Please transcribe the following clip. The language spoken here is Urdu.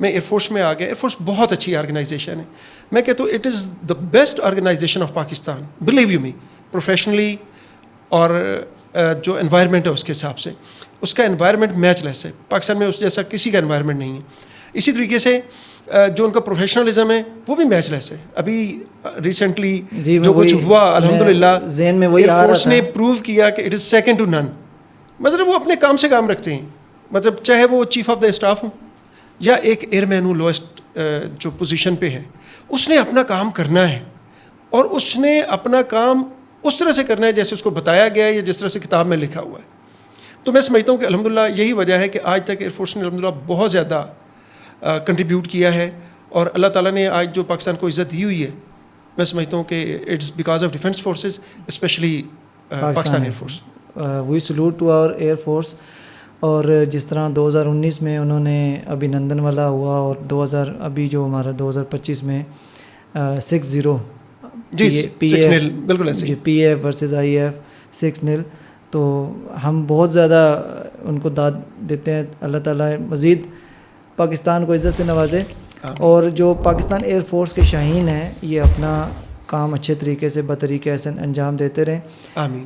میں ایئر فورس میں آ گیا. ایئر فورس بہت اچھی آرگنائزیشن ہے. میں کہتا ہوں it is the best organisation of Pakistan, believe you me, professionally اور جو انوائرمنٹ ہے اس کے حساب سے, اس کا انوائرمنٹ میچ لیس ہے. پاکستان میں اس جیسا کسی کا انوائرمنٹ نہیں ہے. اسی طریقے سے جو ان کا پروفیشنلزم ہے وہ بھی میچ لیس ہے. ابھی ریسنٹلی جو کچھ ہوا الحمدللہ ذہن میں وہی ایئر فورس نے پروو کیا کہ اٹ از سیکنڈ ٹو نن. مطلب وہ اپنے کام سے کام رکھتے ہیں, مطلب چاہے وہ چیف آف دا اسٹاف ہوں یا ایک ایئر مین ہوں لوئسٹ جو پوزیشن پہ ہے, اس نے اپنا کام کرنا ہے اور اس نے اپنا کام اس طرح سے کرنا ہے جیسے اس کو بتایا گیا ہے یا جس طرح سے کتاب میں لکھا ہوا ہے. تو میں سمجھتا ہوں کہ الحمدللہ یہی وجہ ہے کہ آج تک ایئر فورس نے الحمدللہ بہت زیادہ کنٹریبیوٹ کیا ہے, اور اللہ تعالیٰ نے آج جو پاکستان کو عزت دی ہوئی ہے, میں سمجھتا ہوں کہ it's because of defence forces, especially Pakistan air force. We salute to our air force. اور جس طرح 2019 میں انہوں نے ابھی نندن والا ہوا, اور ابھی جو ہمارا 2025 میں 6-0 جی 6-0 بالکل ایسے P F versus I F 6-0, تو ہم بہت زیادہ ان کو داد دیتے ہیں. اللہ تعالیٰ مزید پاکستان کو عزت سے نوازے, اور جو پاکستان ایئر فورس کے شاہین ہیں یہ اپنا کام اچھے طریقے سے بطریقے حسن انجام دیتے رہیں. آمین.